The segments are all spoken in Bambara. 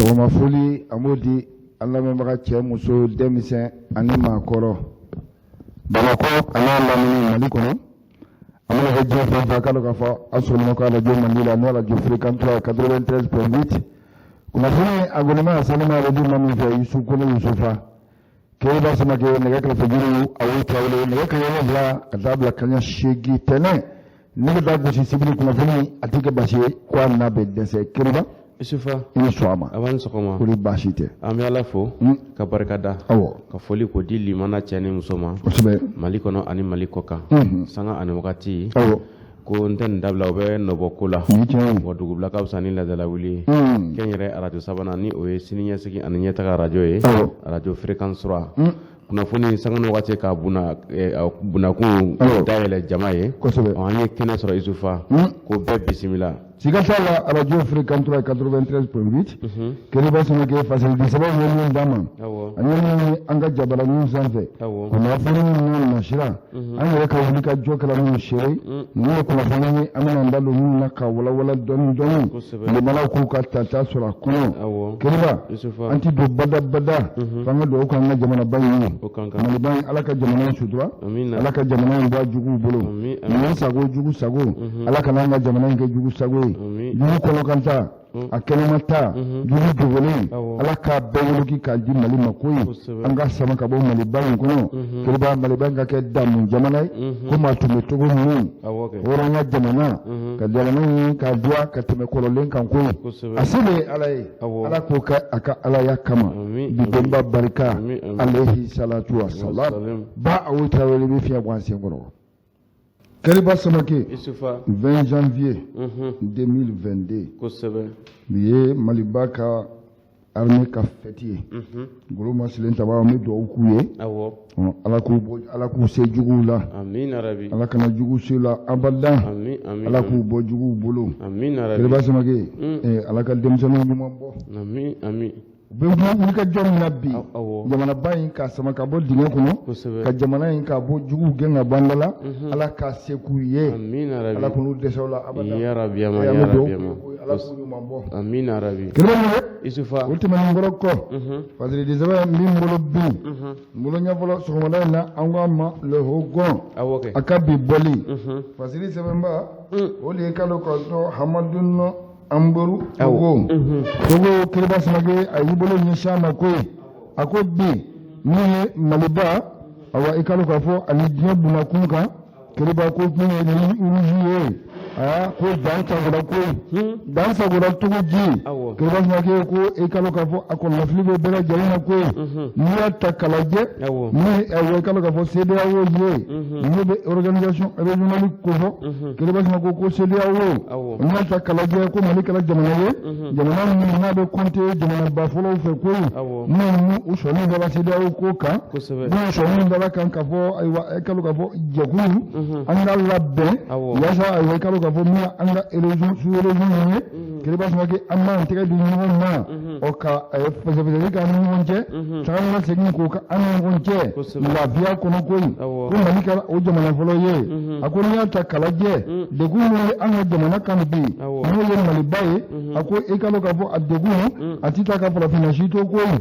sɔgɔma foli an b'o di an lamɛnbaga cɛ muso denmisɛn ani maakɔrɔ Bamakɔ ani lamini Mali kɔnɔ an bɛna kɛ diɲɛ fɛn fɛn k'a dɔn k'a fɔ a sɔrɔla ka radio Mali la n'o radio fréquence 93.8 kunnafoni a gɔnɔma a sanuma radio ma min fɛ Yusu Kolo Yusufa Keba Samake nɛgɛ kɛrɛfɛ juru a y'o Tarawele nɛgɛ kaɲɛ 7 ka taa bila kaɲɛ 8 tɛnɛ nɛgɛ da gosi sibiri kunnafoni a tɛ kɛ basi ye ko a n'a bɛ dɛsɛ Keba Isufa i ni sɔgɔma a b'an sɔgɔma k'olu baasi tɛ an bɛ Ala fo ka barika da ka foli ko di limana cɛ ni muso ma kosɛbɛ Mali kɔnɔ ani Mali kɔ kan sanga ani wagati ko n tɛ nin dabila u bɛ nɔbɔ ko la wa dugubila ka fisa ni ladala wuli kɛn yɛrɛ radio sabanan ni o ye sini ɲɛsigi ani ɲɛtaga radio ye radio fréquence 3 kunnafoni sanga ni wagati ka bunakun dayɛlɛ jama ye an ye kɛnɛ sɔrɔ Isufa ko bɛɛ bisimila siga t'a la radio fréquence 93.8 Keba Samake facilité sɛbɛn ye min d'a ma ani min an ka jabaraninw sanfɛ kunnafoni ninnu nasira an yɛrɛ ka wuli ka jɔ kɛla minnu seere ninnu ye kunnafoni ye an bɛna an da don minnu na ka walawala dɔɔni limanaw k'u ka tata sɔrɔ a kɔnɔ Keba an ti don badabada f'an ka dugawu k'an ka jamanaba in ye Maliba in Ala ka jamana in sutura Ala ka jamana in bɔ juguw bolo nin sago jugu sago Ala ka n'an ka jamana in kɛ jugu sago ye jugu kɔnɔkanta a kɛnɛma ta jugu dogolen Ala k'a bɛɛ woloki k'a di Mali ma ko ye an ka sama ka bɔ Maliba in kɔnɔ Keba Maliba in ka kɛ damu jamana ye ko maa tun bɛ cogo min hɔrɔnya jamana ka jamana in k'a diya ka tɛmɛ kɔrɔlen kan ko ye a se de ye Ala ye Ala k'o kɛ a ka Alaya kama bidonba barika alayhi salatu wa salam ba a y'o Tarawele bɛ fiɲɛ bɔ an sen kɔrɔ Keba Samake 20 janvier 2022 nin ye Maliba ka armée ka fête ye golo masilen taba an bɛ dugawu k'u ye Ala k'u se juguw la Ala kana jugu se la abada Ala k'u bɔ juguw bolo Keba Samake Ala ka denmisɛnninw ɲuman bɔ bɛ wuli ka jɔ min na bi jamanaba in k'a sama ka bɔ dingɛ kɔnɔ ka jamana in k'a bɔ juguw gɛn ka bɔ an da la Ala k'a se k'u ye Ala k'u dɛsɛ o la abada Ala k'u ɲuman bɔ Keba o tɛmɛnen kɔrɔ kɔ parce que sɛbɛn min bolo bin n bolo ɲɛfɔlɔ sɔgɔmada in na an k'a ma le hogon a ka bi bɔli parce que sɛbɛnba o de ye kalo kɔsɔ Hamadunɔ Amboru Togo Keba Samake a y'i bolo ɲɛsin a ma ko ye a ko bi min ye Maliba awa i k'a dɔn k'a fɔ ani diɲɛ bunakun kan Keba ko min ye ni uruzi ye ko dan sagola ko ye dan sagola cogo ji Keba Samake ko i k'a dɔn k'a fɔ a kɔlɔsili bɛ bɛɛ lajɛlen na ko ye n'i y'a ta k'a lajɛ ni i k'a dɔn k'a fɔ CEDEAO ye n'o bɛ organisation régionale ko fɔ Keba Samake ko CEDEAO n'i y'a ta k'a lajɛ ko Mali kɛra jamana ye jamana min n'a bɛ compter jamanaba fɔlɔw fɛ ko ye n'u u sɔnni dala CEDEAO ko kan n'u sɔnni dala kan k'a fɔ ayiwa i k'a dɔn k'a fɔ jɛkulu an ka labɛn yaasa ayiwa i k'a dɔn k'a fɔ min an ka sous-région ye Keba Samake an b'an tɛgɛ di ɲɔgɔn ma ka fɛsɛfɛsɛli k'an ni ɲɔgɔn cɛ taga ka segin k'o ka an ni ɲɔgɔn cɛ lafiya kɔnɔ ko in ko Mali kɛra o jamana fɔlɔ ye a ko n'i y'a ta k'a lajɛ degun min ye an ka jamana kan bi n'o ye Maliba ye a ko i k'a dɔn k'a fɔ a degun a tɛ taa ka farafinna si to ko ye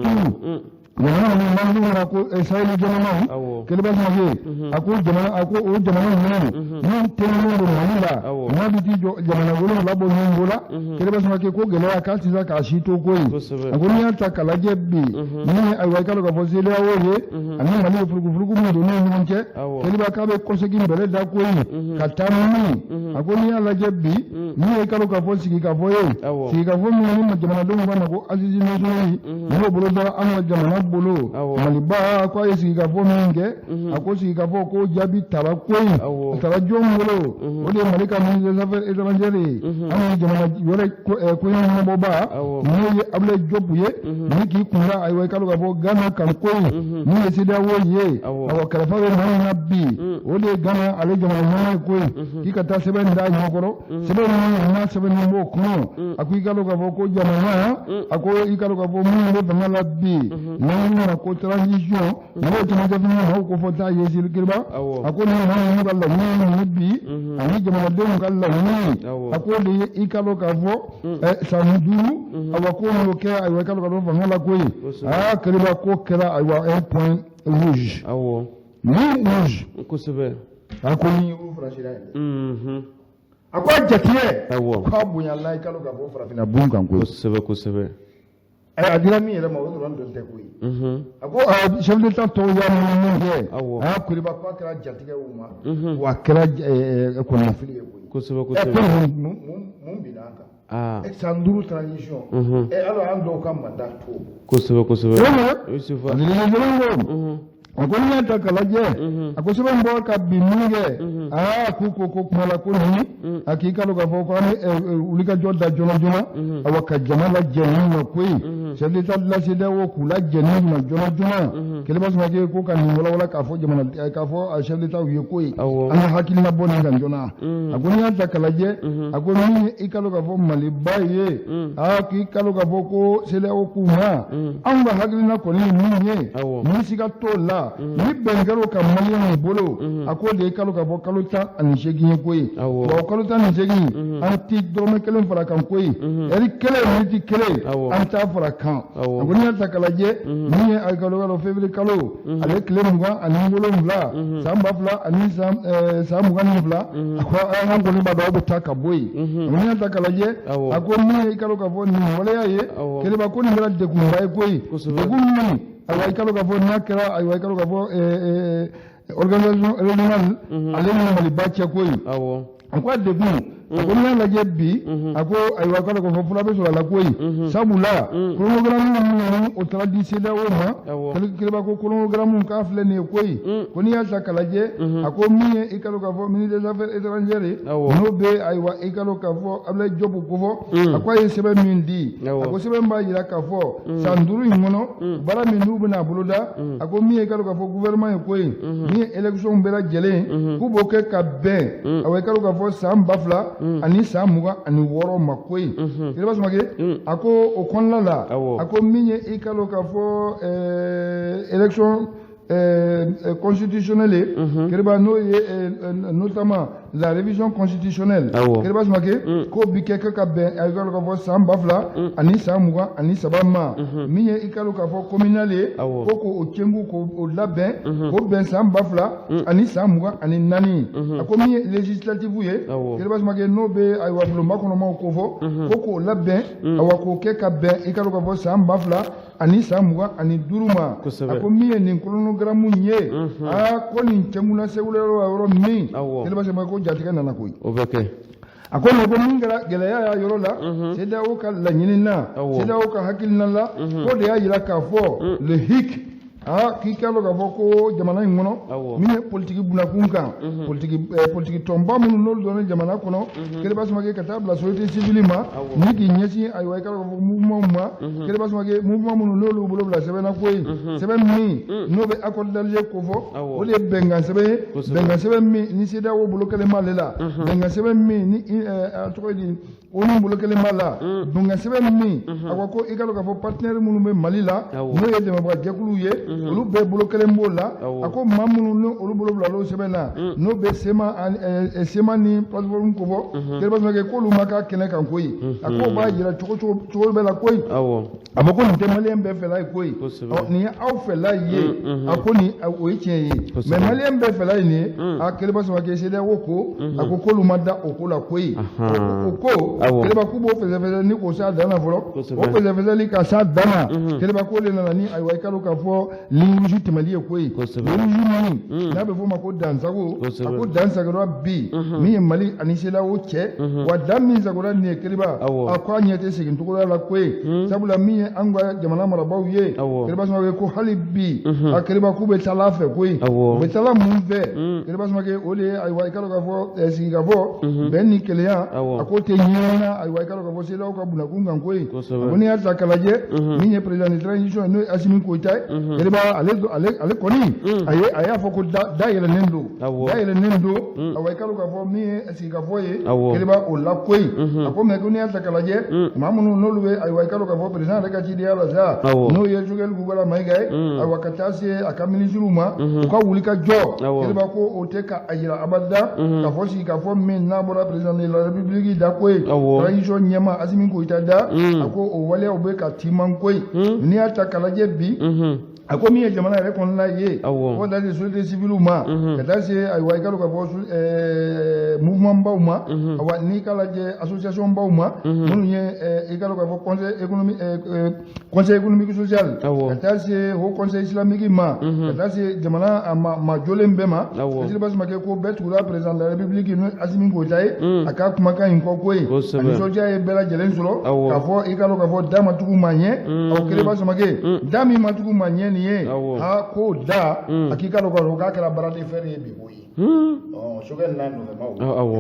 turu jamana min n'an bɛ ko Sahel jamanaw Keba Samake a ko o jamana ninnu n'u tɛnɛnen don Mali la n'a bɛ t'i jɔ jamana wolonwula bɔ ɲɔgɔn la Keba Samake ko gɛlɛya k'a tɛ se k'a si to ko ye a ko n'i y'a ta k'a lajɛ bi min ye ayiwa i k'a dɔn k'a fɔ CEDEAO ye ani Mali ye furugufurugu min don n'u ni ɲɔgɔn cɛ Keba k'a bɛ kɔsegin bɛlɛ da ko ye ka taa min a ko n'i y'a lajɛ bi min ye i k'a dɔn k'a fɔ sigikafɔ ye sigikafɔ min ni jamanadenw b'a ma ko assise nationale n'o bolo dara an ka jamana bolo Maliba ko a ye sigikafɔ min kɛ a ko sigikafɔ ko jaabi tara ko ye a tara jɔn bolo o de ye Mali ka ministre des affaires étrangères ye an ye jamana wɛrɛ ko ye ɲɛmɔgɔba n'o ye Abdoulaye Diop ye ni k'i kunda ayiwa i k'a dɔn k'a fɔ Ghana kan ko ye min ye CEDEAO ye awɔ kɛlɛfa bɛ maa min na bi o de ye Ghana ale jamana ɲɛmɔgɔ ye ko ye k'i ka taa sɛbɛn da ɲɔgɔnkɔrɔ sɛbɛn min n'a sɛbɛnnen b'o kɔnɔ a ko i k'a dɔn k'a fɔ ko jamana a ko i k'a dɔn k'a fɔ minnu bɛ fanga la bi n'a na ko transition mo jama da no ko fota yesil kirba ako ni mo galla ni bi ani jama da galla ni ako de ikalo ka fo samuduru awako no ke ay ikalo ka fo ngala ko kirba ko kera ay wa un point rouge ni rouge ko sebe ako ni o frashira ako jatiye ko bunya la ikalo ka fo frafina bunkan ko sebe adira mi yɛrɛ ma o dɔrɔn don tɛ koyi a ko chef d'état tɔw y'a mun kɛ a kuriba ko a kɛra jatigɛw ma wa a kɛra kɔnɔnafili ye koyi kosɛbɛ mun binna an kan san 5 transition alors an dɔw ka mandat to kosɛbɛ a ko n'i y'a ta k'a lajɛ a ko sɛbɛn bɔ ka bin min kɛ k'u ko kuma la ko nin a k'i ka dɔn k'a fɔ ko an bɛ wulikajɔ da joona joona awa ka jama lajɛ nin ma koyi chef d'état de la CEDEAO k'u lajɛ nin ma joona joona Kɛlɛba Sumakɛ ko ka nin walawala k'a fɔ jamana k'a fɔ chef d'état u ye koyi an ka hakilina bɔ nin kan joona a ko n'i y'a ta k'a lajɛ a ko min i ka dɔn k'a fɔ Maliba ye k'i ka dɔn k'a fɔ ko CEDEAO k'u ma anw ka hakilina kɔni ye min ye ni siga t'o la ni bɛnkɛr'o ka maliyɛnw bolo a ko de ye kalo ka bɔ kalo 18 ye koyi wa kalo 18 an ti dɔrɔmɛ 1 fara kan koyi ɛri 1 miniti 1 an t'a fara kan a ko n'i y'a ta k'a lajɛ min ye a kalo février kalo ale tile 27 san 2000 ani san 22 a ko an kɔni b'a dɔn aw bɛ taa ka bɔ yen n'i y'a ta k'a lajɛ a ko min ye kalo ka fɔ nin waleya ye Kɛlɛba ko nin kɛra degunba ye koyi degun min ayiwa i kalo ka fɔ n'a kɛra ayiwa i kalo ka fɔ organisation régionale ale ni Maliba cɛ koyi a ko a degun a ko n'i y'a lajɛ bi a ko ayiwa kalo ka fɔ fura bɛ sɔrɔ a la koyi sabula chronogramme minnu o taara di CEDEAO ma Kɛlɛba ko chronogramme k'a filɛ nin ye koyi ko n'i y'a ta k'a lajɛ a ko min ye i kalo ka fɔ ministre des affaires étrangères n'o bɛ ayiwa i kalo ka fɔ Abdoulaye Diop ko fɔ a ko a ye sɛbɛn min di a ko sɛbɛn b'a jira k'a fɔ san 5 in kɔnɔ baara min n'u bɛna boloda a ko min ye i kalo ka fɔ gouvernement ye koyi min ye élection bɛɛ lajɛlen k'u b'o kɛ ka bɛn ayiwa i kalo ka fɔ san 2000 ani san 26 ma koyi Kɛlɛba Sumakɛ a ko o kɔnɔna la a ko min ye i kalo ka fɔ élection constitutionnelle Kɛlɛba n'o ye notamment la révision constitutionnelle Kɛlɛba Sumakɛ ko bi kɛ ka bɛn a kalo ka fɔ san 2000 ani san 23 ma min ye i kalo ka fɔ communal ye ko k'o cɛngu k'o labɛn k'o bɛn san 2000 ani san 24 a ko min ye législative ye Kɛlɛba Sumakɛ n'o bɛ ayiwa bulonba kɔnɔmaw ko fɔ ko k'o labɛn awa k'o kɛ ka bɛn i kalo ka fɔ san 2000 ani san 25 ma a ko min ye nin chronogramme ye ko nin cɛnguna segula yɔrɔ min Kɛlɛba Sumakɛ ko jatigɛ nana koyi o bɛ kɛ a ko mais ko min kɛra gɛlɛya y'a yɔrɔ la CEDEAO ka laɲini na CEDEAO ka hakilina la ko de y'a jira k'a fɔ le hic k'i k'a dɔn k'a fɔ ko jamana in kɔnɔ min ye politiki bunakun kan politiki tɔnba minnu n'olu dɔnnen jamana kɔnɔ Kɛlɛba Sumakɛ ka taa bila société civile ma ni k'i ɲɛsin ayiwa i k'a dɔn k'a fɔ mouvement ma Kɛlɛba Sumakɛ mouvement minnu n'olu bolo bila sɛbɛnna ko ye sɛbɛn min n'o bɛ accord d'Alger ko fɔ o de ye bɛnkan sɛbɛn ye bɛnkan sɛbɛn min ni CEDEAO bolo kelen b'ale la bɛnkan sɛbɛn min ni a tɔgɔ ye di ONU bolo kelen b'a la bɛnkan sɛbɛn min a ko i k'a dɔn k'a fɔ partenaire minnu bɛ Mali la n'o ye dɛmɛbaga jɛkuluw ye olu bɛɛ bolo kelen b'o la a ko maa minnu ni olu bolo bila l'o sɛbɛn na n'o bɛ sema ni plateforme ko fɔ Kɛlɛba Sumakɛ k'olu ma k'a kɛnɛ kan koyi a ko b'a jira cogo bɛɛ la koyi a fɔ ko nin tɛ maliyɛn bɛɛ fɛla ye koyi nin ye aw fɛla ye a ko nin o ye tiɲɛ ye mais maliyɛn bɛɛ fɛla ye nin ye Kɛlɛba Sumakɛ CEDEAO ko a ko k'olu ma da o ko la koyi o ko Kɛlɛba k'u b'o fɛsɛfɛsɛ ni k'o s'a dan na fɔlɔ o fɛsɛfɛsɛli ka s'a dan na Kɛlɛba k'o de nana ni ayiwa i ka dɔn k'a fɔ ligne rouge tɛmɛli ye koyi ligne rouge min n'a bɛ f'o ma ko dansago a ko dan sagora bi min ye Mali ani CEDEAO cɛ wa dan min sagora nin ye Kɛlɛba a ko a ɲɛ tɛ segin cogoya la koyi sabula min ye an ka jamana marabaaw ye Kɛlɛba Sumakɛ ko hali bi a Kɛlɛba k'u bɛ taa fɛ koyi u bɛ taa mun fɛ Kɛlɛba Sumakɛ o de ye ayiwa i ka dɔn k'a fɔ sigikafɔ bɛn ni kelenya a ko tɛ ɲɛ na ay way kala ko fo selaw ka buna kungan koy ko ni ata kala je ni ne président de transition no Assimi Goïta ele ba ale koni ay fo ko da yele nendo ay kala ko fo mi asi ka fo ye ele ba o la koy ko me ko ni ata kala je mamunu no luwe ay way kala ko fo président de ka ci dia la za no ye jogel gubala may gay ay wakatase akamini juruma ko wuli ka jo ele ba ko o te ka ayira abada ka fo si ka fo min na bora président de la république da koy transition nyama Assimi Goïta da ako o wale o be ka timan koy ni ata kala je bi ako mi jamana yɛrɛ kɔnɔna ye fo da se société civile ma ka taa se ayiwa i ka ka fɔ mouvement baw ma awa ni ka lajɛ association baw ma minnu ye i ka ka fɔ conseil économique social ka taa se haut conseil islamique ma ka taa se jamana ma jɔlen bɛɛ ma Esile Basi Makɛ ko bɛɛ tugura président de la république n'o Assimi Goïta ye a ka kumakan in kɔ ko ye a nisɔndiya ye bɛɛ lajɛlen sɔrɔ k'a fɔ i ka ka fɔ da ma tugu ma ɲɛ Esile Basi Makɛ da min ma tugu ma ɲɛ nin ye ha ko da akika lo ko ka kala barade fere bi boyi sokɛ nan no ma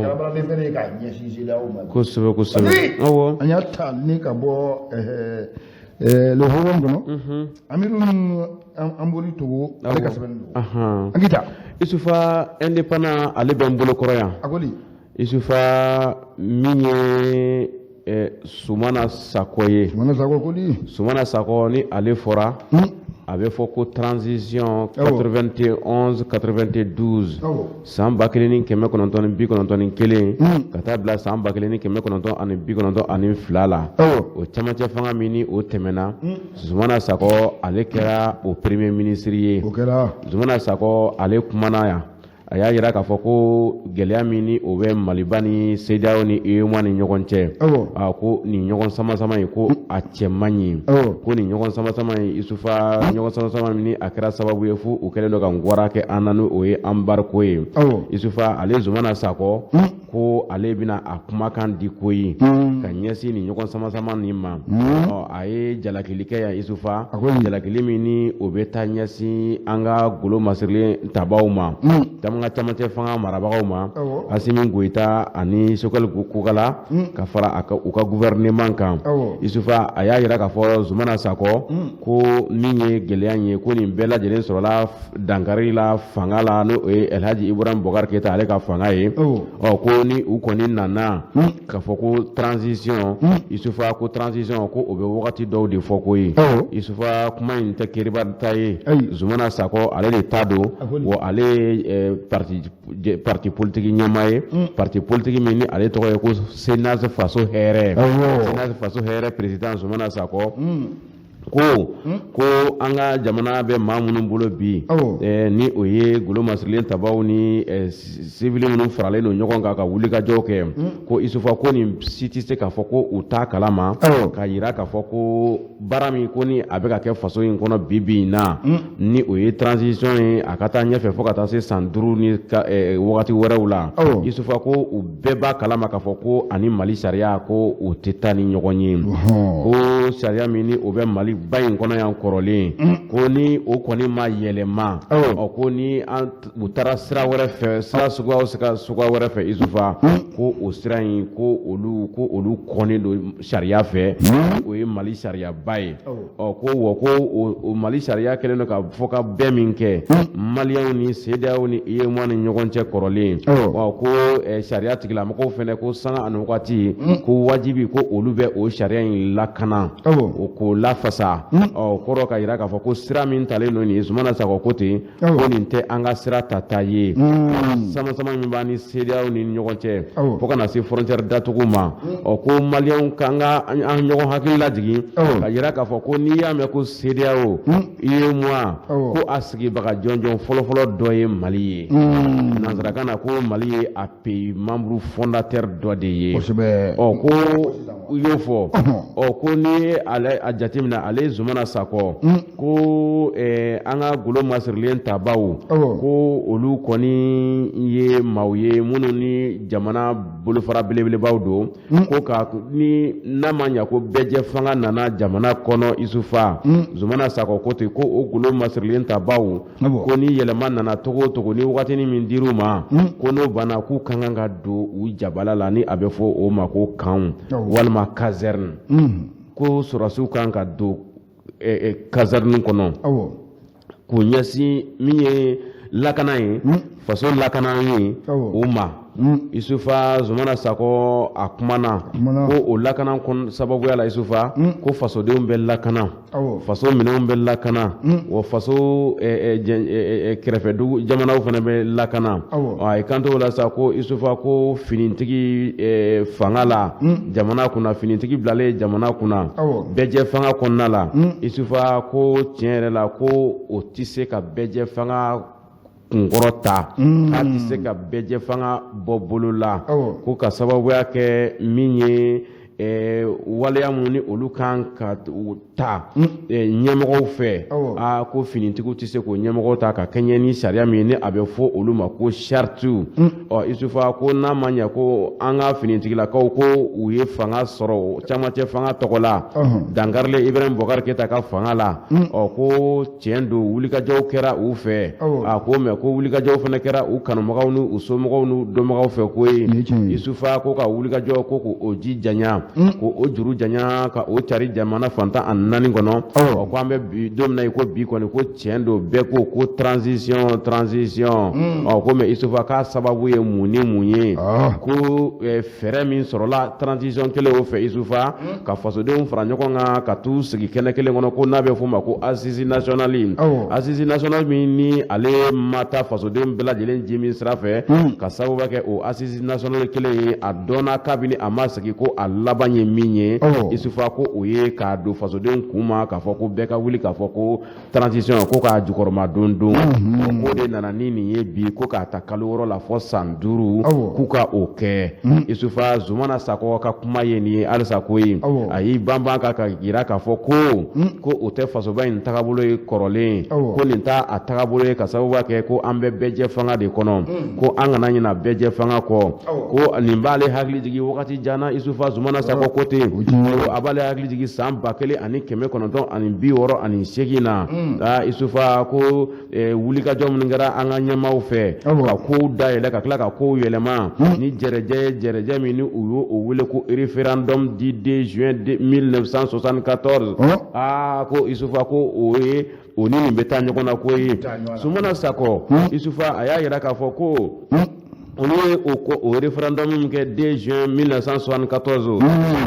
kala barade fere ka nyesi sila o ma kosɛbɛ awo anya ta ni ka bɔ le howon gono amiru amboli togo ale ka sɛbɛn do akita Isufa indépendant ale bɛ n bolo kɔrɔ yan akoli Isufa min ye Sumana Sako ye Sumana Sako ni ale fɔra a bɛ fɔ ko transition 91-92 san 1991 ka taa bila san 1992 la o cɛmancɛ fanga min ni o tɛmɛna Sumana Sako ale kɛra o premier ministre ye Sumana Sako ale kumana yan a y'a jira k'a fɔ ko gɛlɛya min ni o bɛ Maliba ni CEDEAO ni UEMOA ni ɲɔgɔn cɛ ko nin ɲɔgɔn sama-sama in ko a cɛ man ɲi ko nin ɲɔgɔn sama-sama in Isufa ɲɔgɔn sama-sama min ni a kɛra sababu ye fo u kɛlen don ka ngwara kɛ an na n'o ye embargo ye Isufa ale Sumana Sako ko ale bɛna a kumakan di ko ye ka ɲɛsin nin ɲɔgɔn sama-sama nin ma a ye jalakili kɛ yan Isufa jalakili min ni o bɛ taa ɲɛsin an ka golo masirilen tabaw ma an ka camancɛ fanga marabagaw ma Assimi Goïta ani Sokɛli Kokala ka fara u ka gouvernement kan Isufa a y'a jira k'a fɔ Sumana Sako ko min ye gɛlɛya ye ko nin bɛɛ lajɛlen sɔrɔla dankari la fanga la n'o ye Elhaji Ibrahim Boubacar Keïta ale ka fanga ye ko ni u kɔni nana k'a fɔ ko transition Isufa ko transition ko o bɛ wagati dɔw de fɔ ko ye Isufa kuma in tɛ keriba ta ye Sumana Sako ale de ta don wa ale parti politique ɲɛmaa ye parti politique min ni ale tɔgɔ ye ko Sénase Faso Hɛrɛ Sénase Faso Hɛrɛ président Sumana Sako ko an ka jamana bɛ maa minnu bolo bi ni o ye golo masirilen tabaw ni civil minnu faralen don ɲɔgɔn kan ka wulikajɔ kɛ ko Isufa ko nin si tɛ se k'a fɔ ko u t'a kalama k'a jira k'a fɔ ko baara min ko ni a bɛ ka kɛ faso in kɔnɔ bi in na ni o ye transition ye a ka taa ɲɛfɛ fo ka taa se san 5 ni wagati wɛrɛw la Isufa ko u bɛɛ b'a kalama k'a fɔ ko ani Mali sariya ko u tɛ taa ni ɲɔgɔn ye ko sariya min ni o bɛ Mali ba in kɔnɔ yan kɔrɔlen ko ni o kɔni ma yɛlɛma ko ni u taara sira wɛrɛ fɛ sira suguya wɛrɛ fɛ Isufa ko o sira in ko olu kɔni don sariya fɛ o ye Mali sariya ba ye ko o Mali sariya kɛlen don ka fɔ ka bɛɛ min kɛ Maliyɛnw ni CEDEAO ni UEMOA ni ɲɔgɔn cɛ kɔrɔlen ko sariya tigilamɔgɔw fɛnɛ ko sanga ani wagati ko wajibi ko olu bɛ o sariya in lakana k'o lafasa kɔrɔ ka jira k'a fɔ ko sira min talen don nin ye Sumana Sako ko ten ko nin tɛ an ka sira tata ye sama-sama min b'a ni CEDEAO ni ɲɔgɔn cɛ fo ka na se frontière datugu ma ko Maliyɛnw k'an ka an ɲɔgɔn hakili lajigin ka jira k'a fɔ ko n'i y'a mɛn ko CEDEAO UEMOA ko a sigibaga jɔnjɔn fɔlɔfɔlɔ dɔ ye Mali ye nanzarakan na ko Mali ye a pays membre fondateur dɔ de ye ko u y'o fɔ ko ni a jateminɛ ale ale Zumana Sako ko an ka golo masirilen tabaw ko olu kɔni ye maaw ye minnu ni jamana bolofara belebelebaw don ko ka ni n'a ma ɲɛ ko bɛɛjɛ fanga nana jamana kɔnɔ Isufa Zumana Sako ko ten ko o golo masirilen tabaw ko ni yɛlɛma nana togo o togo ni wagatini min dir'u ma ko n'o banna k'u ka kan ka don u jabala la ni a bɛ fɔ o ma ko camp walima caserne ko sɔrɔsiw kan ka don caserne kɔnɔ k'u ɲɛsin min ye lakana ye faso lakana ye o ma Isufa Zumana Sako a kumana ko o lakana sababuya la Isufa ko fasodenw bɛ lakana faso minɛnw bɛ lakana wa faso kɛrɛfɛ jamanaw fana bɛ lakana a kanto la sa ko Isufa ko finitigi fanga la jamana kunna finitigi bilalen jamana kunna bɛɛjɛ fanga kɔnɔna la Isufa ko tiɲɛ yɛrɛ la ko o tɛ se ka bɛɛjɛ fanga kunkɔrɔta k'a tɛ se ka bɛɛjɛ fanga bɔ bolo la ko ka sababuya kɛ min ye waleya mun ni olu kan ka ta ɲɛmɔgɔw fɛ ko finitigiw tɛ se k'o ɲɛmɔgɔw ta ka kɛɲɛ ni sariya min ni a bɛ fɔ olu ma ko charte Isufa ko n'a ma ɲɛ ko an ka finitigilakaw ko u ye fanga sɔrɔ camancɛ fanga tɔgɔ la Dankarile Ibrahim Bokar Keita ka fanga la ko tiɲɛ don wulikajɔw kɛra u fɛ ko mais ko wulikajɔw fana kɛra u kanubagaw n'u somɔgɔw n'u dɔnbagaw fɛ ko ye Isufa ko ka wulikajɔ ko k'o ji janya ko o juru janya ka o cari jamana fantan a 4 kɔnɔ ko an bɛ don min na ko bi kɔni ko tiɲɛ don bɛɛ ko transition ko mais Isufa k'a sababu ye mun ni mun ye ko fɛɛrɛ min sɔrɔla transition kelen o fɛ Isufa ka fasodenw fara ɲɔgɔn kan ka t'u sigi kɛnɛ kelen kɔnɔ ko n'a bɛ f'o ma ko assise nationale min ni ale ma taa fasodenw bɛɛ lajɛlen ji min sira fɛ ka sababu kɛ o assise nationale kelen ye a dɔnna kabini a ma sigi ko a laban ye min ye Isufa ko o ye k'a don fasodenw kun ma k'a fɔ ko bɛɛ ka wuli k'a fɔ ko transition ko k'a jukɔrɔma don ko de nana ni nin ye bi ko k'a ta kalo 6 la fɔ san 5 k'u ka o kɛ Isufa Zumana Sako ka kuma ye nin ye halisa ko ye a y'i banban ka jira k'a fɔ ko o tɛ fasoba in tagabolo ye kɔrɔlen ko nin t'a a tagabolo ye ka sababu kɛ ko an bɛ bɛɛjɛ fanga de kɔnɔ ko an kana ɲina bɛɛjɛ fanga kɔ ko nin b'ale hakili jigin wagati janna Isufa Zumana Sako ko ten a b'ale hakili jigin san 1968 na Isufa ko wulikajɔ minnu kɛra an ka ɲɛmaaw fɛ ka kow dayɛlɛ ka tila ka kow yɛlɛma ni jɛrɛjɛ min ni u y'o wele ko référendum du 2 juin 1974 ko Isufa ko o ye o ni nin bɛ taa ɲɔgɔn na ko ye Zumana Sako Isufa a y'a yira k'a fɔ ko olu ye o référendum min kɛ 2 juin 1974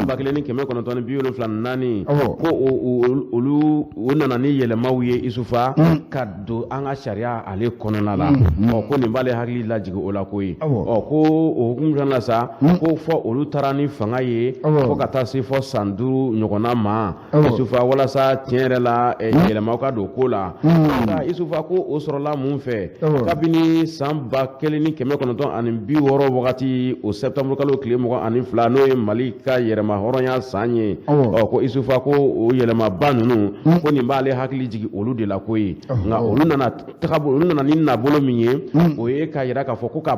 1974 ko olu nana ni yɛlɛmaw ye Isufa ka don an ka sariya ale kɔnɔna la ko nin b'ale hakili lajigin o la ko ye ko o hukumu kɔnɔna la sa ko fɔ olu taara ni fanga ye fo ka taa se fɔ san 5 ɲɔgɔnna ma Isufa walasa tiɲɛ yɛrɛ la yɛlɛmaw ka don ko la Isufa ko o sɔrɔla mun fɛ kabini san 1960 ani 60 wagati o septembre kalo tile 22 n'o ye Mali ka yɛrɛma hɔrɔnya san ye ko Isufa ko o yɛlɛmaba ninnu ko nin b'ale hakili jigin olu de la ko ye nka olu nana ni nabolo min ye o ye ka yira k'a fɔ ko ka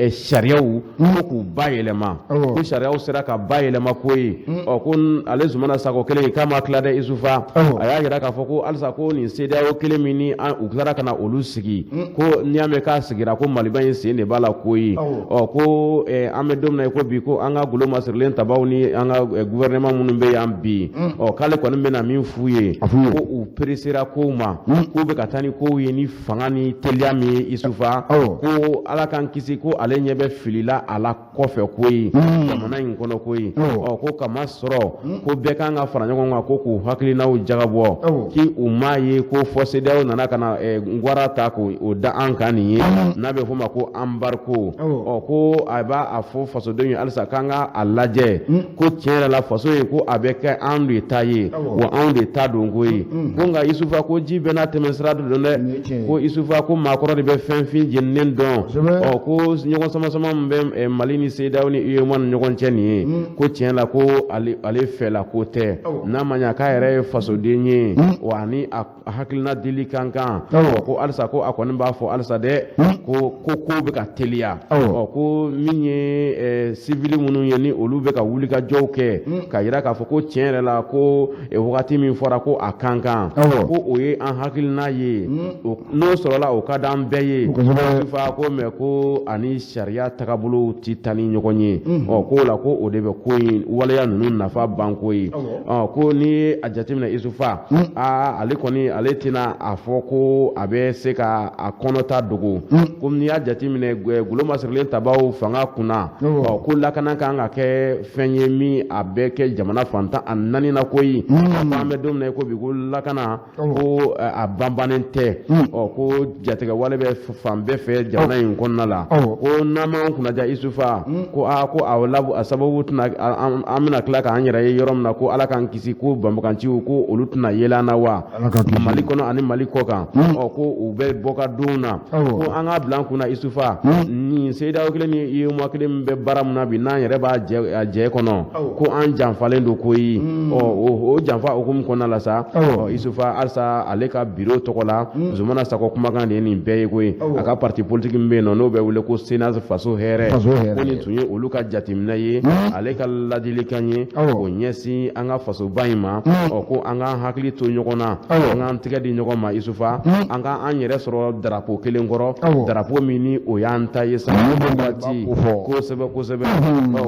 sariyaw ko k'u ba yɛlɛma ko sariyaw sera ka ba yɛlɛma ko ye ko ale Zumana Sako kelen k'a ma tila dɛ Isufa a y'a yira k'a fɔ ko halisa ko nin CEDEAO kelen min ni u tilara ka na olu sigi ko n'i y'a mɛn k'a sigira ko Maliba in sen de b'a la ko ye ko an bɛ don min na ko bi ko an ka golo masirilen tabaw ni an ka gouvernement minnu bɛ yan bi k'ale kɔni bɛna min f'u ye ko u peresera kow ma k'u bɛ ka taa ni kow ye ni fanga ni teliya min ye Isufa ko Ala k'an kisi ko ale ɲɛ bɛ filila a la kɔfɛ ko ye jamana in kɔnɔ ko ye ko kama sɔrɔ ko bɛɛ kan ka fara ɲɔgɔn kan ko k'u hakilinaw jagabɔ k'i u m'a ye ko fɔ CEDEAO nana ka na ngwara ta k'o da an kan nin ye n'a bɛ f'o ma ko embargo ko a b'a a fɔ fasodenw ye halisa k'an ka a lajɛ ko tiɲɛ yɛrɛ la faso ye ko a bɛ kɛ anw de ta ye wa anw de ta don ko ye ko nka Isufa ko ji bɛɛ n'a tɛmɛsira don dɛ ko Isufa ko maakɔrɔ de bɛ fɛn fin jeninen dɔn ko ɲɔgɔn sama-sama min bɛ Mali ni CEDEAO ni UEMOA ni ɲɔgɔn cɛ nin ye ko tiɲɛ la ko ale fɛla ko tɛ n'a ma ɲa k'a yɛrɛ ye fasoden ye wa ni a hakilina dili kan ko halisa ko a kɔni b'a fɔ halisa dɛ ko bɛ ka teliya ko min ye civil minnu ye ni olu bɛ ka wuli ka jɔw kɛ ka yira k'a fɔ ko tiɲɛ yɛrɛ la ko wagati min fɔra ko a kan ko o ye an hakilina ye n'o sɔrɔla o ka d'an bɛɛ ye fa ko mɛ ko ani sariya tagabolo ti taa ni ɲɔgɔn ye k'o la ko o de bɛ ko in waleya ninnu nafa banko ye ko ni a jateminɛ Isufa ale kɔni ale tɛna a fɔ ko a bɛ se ka a kɔnɔta dogo ko n'i y'a jateminɛ gulo masirilen tabaw fanga kunna ko lakana kan ka kɛ fɛn ye min a bɛ kɛ jamana fantan a naani na ko ye an bɛ don min na ko bi ko lakana ko a banbannen tɛ ko jatigɛ wale bɛ fan bɛɛ fɛ jamana in kɔnɔna la ko n'an m'an kunnaja Isufa ko a sababu tɛna an bɛna tila k'an yɛrɛ ye yɔrɔ min na ko Ala k'an kisi ko banbaganciw ko olu tɛna yɛlɛ an na wa Mali kɔnɔ ani Mali kɔ kan ko u bɛ bɔ ka don na ko an ka bila an kunna Isufa ni CEDEAO kelen ni UEMOA kelen bɛ baara min na bi n'an yɛrɛ b'a jɛ kɔnɔ ko an janfalen don ko ye o janfa hukumu kɔnɔna la sa Isufa halisa ale ka bureau tɔgɔ la Zumana Sako kumakan de ye nin bɛɛ ye koyi a ka parti politique min bɛ yen n'o bɛ wele ko Sénat faso hɛrɛ ko nin tun ye olu ka jateminɛ ye ale ka ladilikan ye o ɲɛsin an ka fasoba in ma ko an k'an hakili to ɲɔgɔn na an k'an tɛgɛ di ɲɔgɔn ma Isufa an k'an yɛrɛ sɔrɔ drapeau kelen kɔrɔ drapeau min ni o y'an ta ye sa waati kosɛbɛ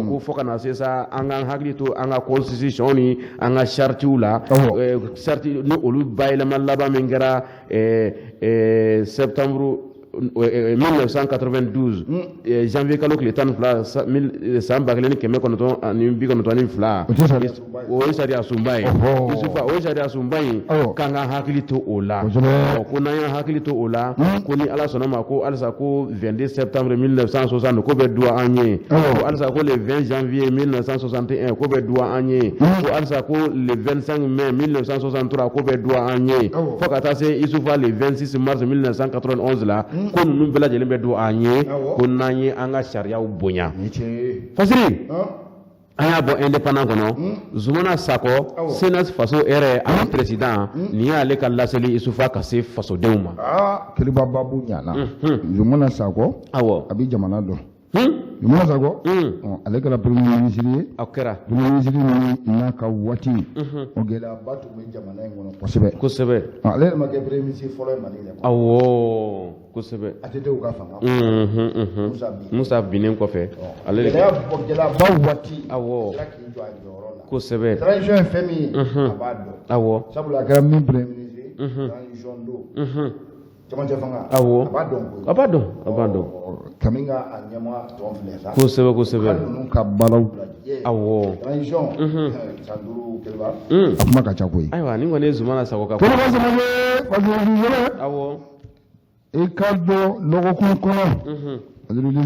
ko fo ka na se sa an k'an hakili to an ka constitution ni an ka chartiw la charte ni olu bayɛlɛma laban min kɛra septembre 1992 janvier kalo tile 12 san 1992 o ye sariya sunba ye Isufa o ye sariya sunba ye k'an ka hakili to o la ko n'an y'an hakili to o la ko ni Ala sɔnna ma ko halisa ko 22 septembre 1960 ko bɛ duwa an ye ko halisa ko le 20 janvier 1961 ko bɛ duwa an ye ko halisa ko le 25 mai 1963 ko bɛ duwa an ye fo ka taa se Isufa le 26 mars 1991 la ko ninnu bɛɛ lajɛlen bɛ don an ye ko n'an ye an ka sariyaw bonya fasiri an y'a bɔ indépendant kɔnɔ Zumana Sako Sénat faso hɛrɛ ani président nin y'ale ka laseli Isufa ka se fasodenw ma keliba babu ɲana Zumana Sako a bɛ jamana dɔn Zumana Sako ale kɛra premier ministre ye premier ministre min n'a ka waati o gɛlɛyaba tun bɛ jamana in kɔnɔ kosɛbɛ ale yɛrɛ ma kɛ premier ministre fɔlɔ ye Mali la kosɛbɛ a tɛ u ka fanga Musa binnen kɔfɛ ale gɛlɛyaba waati kosɛbɛ transition ye fɛn min ye a b'a dɔn sabula a kɛra min premier ministre transition don camancɛ fanga a b'a dɔn Kaminga a ɲɛma tɔn filɛ sa kosɛbɛ ka ninnu ka baaraw lajɛ transition san 5 keliba a kuma ka ca koyi ayiwa nin kɔni ye Zumana Sako ka keliba Samake i ka dɔn lɔgɔkun kɔnɔ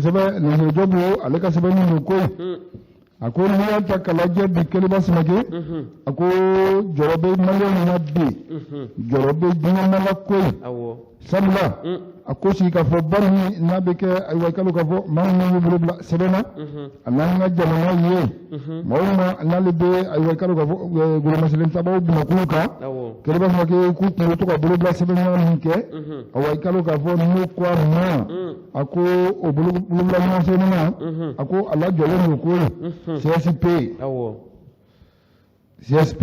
sɛbɛn Nɛgɛjɔ b'o ale ka sɛbɛnni don koyi a ko n'i y'a ta k'a lajɛ bi Keliba Samake a ko jɔyɔrɔ bɛ maliyɛnw na bi jɔyɔrɔ bɛ diɲɛmala koyi sabula a ko sigi k'a fɔ bari n'a bɛ kɛ ayiwa i k'a dɔn k'a fɔ maa minnu y'u bolo bila sɛbɛn na a n'an ka jamana ye maa o maa n'ale bɛ ayiwa i k'a dɔn k'a fɔ golomasɛbɛn tabaw binakulu kan Keliba Samake k'u tun to ka bolo bila sɛbɛn min kɛ ayiwa i k'a dɔn k'a fɔ n'u ko a ma a ko o bolo bila ɲɔgɔn sɛbɛn na a ko a lajɔlen don koyi CSP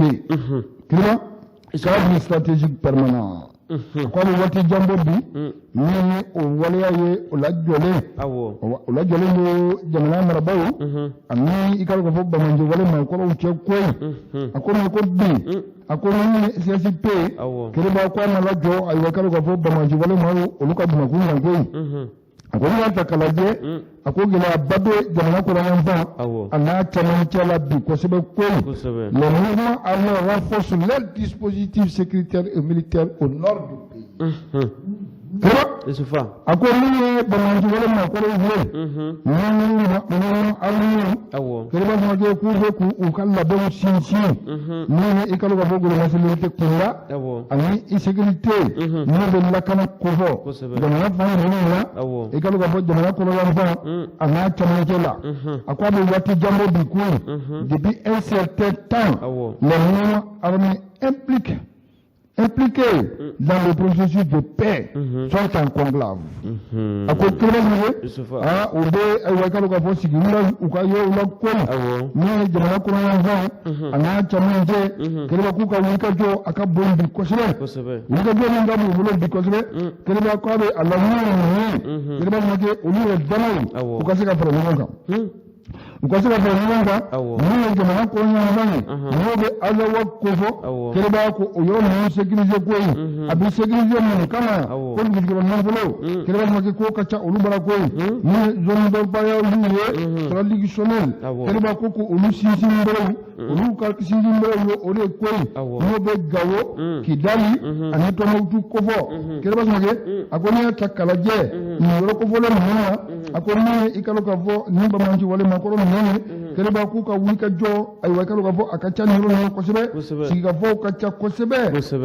Keliba cadre stratégique permanent a ko a bɛ waati jan bɔ bi min ni o waleya ye o lajɔlen don jamana marabaw ani i k'a dɔn k'a fɔ bamananjɛ wale maakɔrɔw cɛ koyi a ko mɛ ko bi a ko ni CSP Keliba ko a na lajɔ ayiwa i k'a dɔn k'a fɔ bamananjɛ wale maaw olu ka bunakun kan koyi a ko n'i y'a ta k'a lajɛ a ko gɛlɛyaba bɛ jamana kɔnɔyanfan a n'a camancɛ la bi kosɛbɛ koyi le mouvement armé renforce leur dispositif sécuritaire et militaire au nord du pays Kira ako ni bamanji wala ma ko ye ni awu kira ma ke ku ukalla do sinsi ni ikalo ga bogolo masilite kula ani insécurité ni be lakana ko jamana fa ni ikalo ga bo jamana ko la fa ana chamajela akwa be wati jambo bi ku depuis un certain temps les armées impliqués dans le processus de paix sont en conclave. À côté de ukasi ka fara ɲɔgɔn kan ni jamana ko ɲɔgɔn ye n'o bɛ azawa ko fɔ kɛlɛba ko o yɔrɔ ninnu sécuriser ko ye a bɛ sécuriser mun kama ko dugukolo nafolo kɛlɛba ma kɛ ko ka ca olu bara ko ye ni zone dɔnbaliya olu ye traditionnel kɛlɛba ko ko olu sinsin bɛrɛw olu ka sinsin bɛrɛw ye o de ko ye n'o bɛ Gawo Kidali ani Tɔnbukutu ko fɔ kɛlɛba ma kɛ a ko n'i y'a ta k'a lajɛ nin yɔrɔ kofɔlen ninnu na a ko ni i kalo ka fɔ ni bamananci wale makɔrɔ kɛlɛba k'u ka wuli ka jɔ ayiwa kalo ka fɔ a ka ca nin yɔrɔ ninnu kosɛbɛ sigikafɔw ka ca kosɛbɛ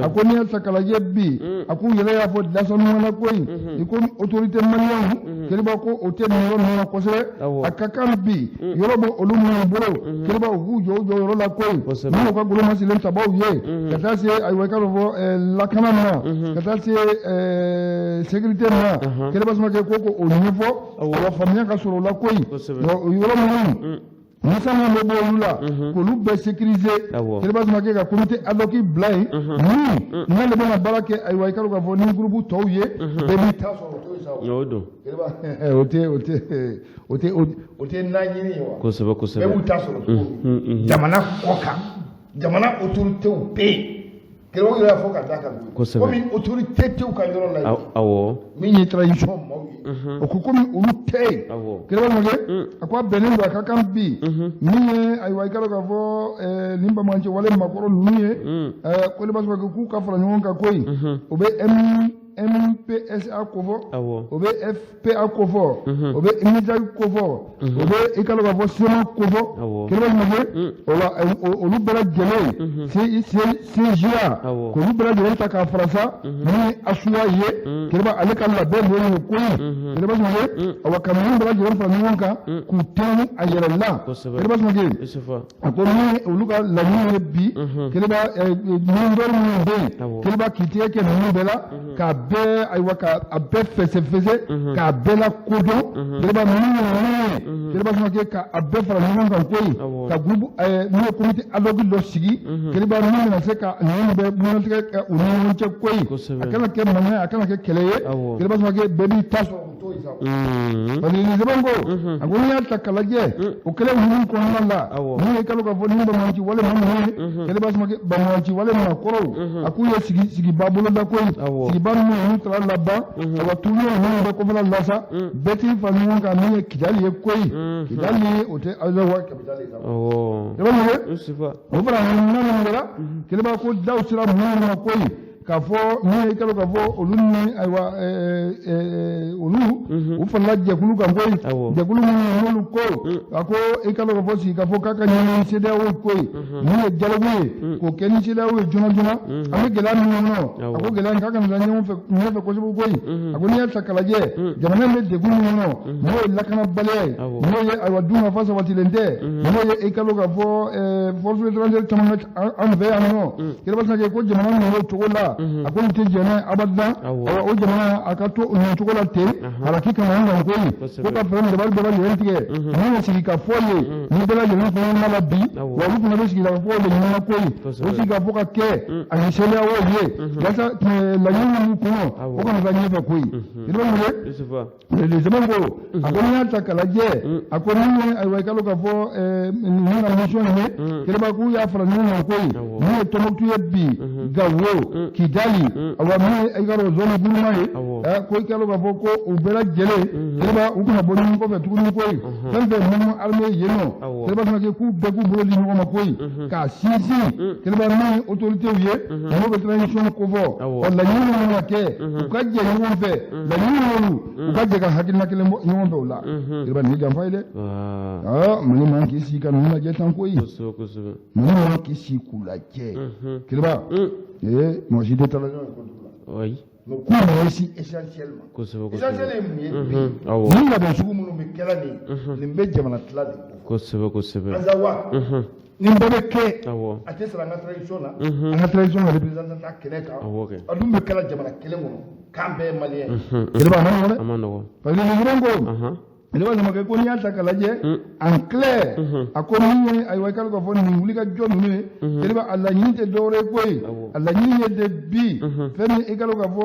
a ko n'i y'a ta k'a lajɛ bi a k'u yɛrɛ y'a fɔ dasanumana ko in i ko autorité maliyɛnw kɛlɛba ko o tɛ nin yɔrɔ ninnu na kosɛbɛ a ka kan bi yɔrɔ bɛ olu minnu bolo kɛlɛba u k'u jɔ yɔrɔ la ko in n'u ka golomasilen tabaw ye ka taa se ayiwa kalo fɔ lakana ma ka taa se sécurité ma kɛlɛba sama kɛ ko o ɲɛfɔ wa faamuya ka sɔrɔ o la ko in yɔrɔ minnu Nisama bɛ bɔ olu la k'olu bɛɛ sécuriser kɛlɛba sama kɛ ka comité ad hoc bila yen ni n'ale bɛna baara kɛ ayiwa i ka dɔn k'a fɔ ni groupe tɔw ye bɛɛ b'i ta sɔrɔ o t'o ye sa o tɛ naɲini ye wa kosɛbɛ bɛɛ b'u ta sɔrɔ jamana kɔ kan jamana autoritéw bɛ yen kɛlɛbaw yɛrɛ y'a fɔ ka taa kan komi autorité tɛw ka yɔrɔ la yen min ye tradition maaw ye o ko komi olu tɛ yen kɛlɛba ma kɛ a ko a bɛnnen don a ka kan bi min ye ayiwa i ka dɔn k'a fɔ nin bamananci wale makɔrɔ ninnu ye ko ne b'a sɔrɔ k'u ka fara ɲɔgɔn kan ko in o bɛ MPSA ko fɔ o bɛ FPA ko fɔ o bɛ MIDA ko fɔ o bɛ i ka dɔn k'a fɔ SEMA ko fɔ kɛlɛba ma kɛ o la olu bɛɛ lajɛlen CGA k'olu bɛɛ lajɛlen ta k'a fara sa min ye ASUA ye kɛlɛba ale ka labɛn de ye ko in kɛlɛba ma kɛ awa ka ninnu bɛɛ lajɛlen fara ɲɔgɔn kan k'u tɛnku a yɛrɛ la kɛlɛba ma kɛ a ko ni olu ka laɲini ye bi kɛlɛba ɲɔgɔn dɔɔni minnu bɛ yen kɛlɛba k'i tigɛ kɛ ninnu bɛɛ la k'a bɛɛ ayiwa k'a bɛɛ fɛsɛfɛsɛ k'a bɛɛ lakodɔn kɛlɛba minnu ye kɛlɛba ma kɛ k'a bɛɛ fara ɲɔgɔn kan ko in ka groupe n'u ye comité ad hoc dɔ sigi kɛlɛba min bɛna se ka ninnu bɛɛ ɲɔgɔntigɛ kɛ u ni ɲɔgɔn cɛ ko in a kana kɛ mankan a kana kɛ kɛlɛ ye kɛlɛba ma kɛ bɛɛ b'i ta sɔrɔ o t'o ye sa parce que nin sɛbɛn ko a ko n'i y'a ta k'a lajɛ o kɛlɛ ninnu kɔnɔna la n'u ye kalo k'a fɔ ni bamananci wale minnu ye kɛlɛba ma kɛ bamananci wale makɔrɔw a k'u ye sigiba boloda ko in sigiba minnu taara laban awa tulu ninnu bɛ kɔfɛla la sa bɛɛ t'i fara ɲɔgɔn kan min ye Kidali ye ko in Kidali o tɛ azawa capitale ye sa kɛlɛba ma kɛ o fara ɲɔgɔn minnu kɛra kɛlɛba ko daw sera minnu ma ko in k'a fɔ min ye i ka dɔn k'a fɔ olu ni ayiwa olu u farala jɛkulu kan ko in jɛkulu minnu n'olu ko a ko i ka dɔn k'a fɔ sigi k'a fɔ k'a ka ɲɛɲini CEDEAO ko in min ye dialogue ye k'o kɛ ni CEDEAO ye joona joona an bɛ gɛlɛya min kɔnɔ a ko gɛlɛya in k'a kana taa ɲɛfɛ kosɛbɛ ko in a ko n'i y'a ta k'a lajɛ jamana in bɛ degun min kɔnɔ n'o ye lakanabaliya ye n'o ye ayiwa dunkafa sabatilen tɛ n'o ye i ka dɔn k'a fɔ force étrangère caman bɛ an fɛ yan nɔ kɛlɛba sanke ko jamana min y'o cogo la a ko nin tɛ jɛnɛ abada o jamana a ka to nin cogo la ten halaki kama an kan ko in ko ka fɛɛrɛ dabali bɛɛ lajɛlen tigɛ min ye sigi ka fɔ ye ni bɛɛ lajɛlen fana la bi wa olu fana bɛ sigi ka fɔ de ɲɔgɔn ko in o sigi ka fɔ ka kɛ ani CEDEAO ye yasa laɲini minnu kɔnɔ o kana taa ɲɛfɛ ko in i b'a ye le sɛbɛn ko a ko n'i y'a ta k'a lajɛ a ko min ye ayiwa i ka dɔn k'a fɔ nin ka mission ye kɛlɛba k'u y'a fara ɲɔgɔn kan ko in min ye Tɔnbukutu ye bi Gawo Kidali awa min ye i ka dɔn zone guruma ye ko ikalo ka fɔ ko u bɛɛ lajɛlen kɛlɛba u kana bɔ ɲɔgɔn kɔfɛ tuguni koyi fɛn fɛn minnu armée yen nɔ kɛlɛba fana kɛ k'u bɛɛ k'u bolo di ɲɔgɔn ma koyi k'a sinsin kɛlɛba min autorités ye mɔgɔw bɛ transition ko fɔ laɲini minnu ka kɛ u ka jɛ ɲɔgɔn fɛ laɲini minnu u ka jɛ ka hakilina kelen bɔ ɲɔgɔn fɛ o la kɛlɛba nin ye janfa ye dɛ Mali man k'i sigi ka ninnu lajɛ tan koyi Mali man k'i sigi k'u lajɛ kɛlɛba mɔgɔ si tɛ taala ɲɔgɔn ye mais k'u ɲɛsin essentiellement essentiel ye mun ye ni labɛn sugu minnu bɛ kɛra nin bɛ jamana tila de kosɛbɛ azawa nin bɛɛ bɛ kɛ a tɛ sara an ka tradition na an ka tradition na représentant ta kɛnɛ kan a dun bɛ kɛra jamana kelen kɔnɔ k'an bɛɛ ye maliyɛn kɛlɛba a ma nɔgɔn dɛ parce que nin ko kɛlɛba Samakɛ ko n'i y'a ta k'a lajɛ en clair a ko min ye ayiwa i k'a dɔn k'a fɔ nin wulikajɔ ninnu ye kɛlɛba a laɲini tɛ dɔwɛrɛ ye koyi a laɲini ye de bi fɛn min i k'a dɔn k'a fɔ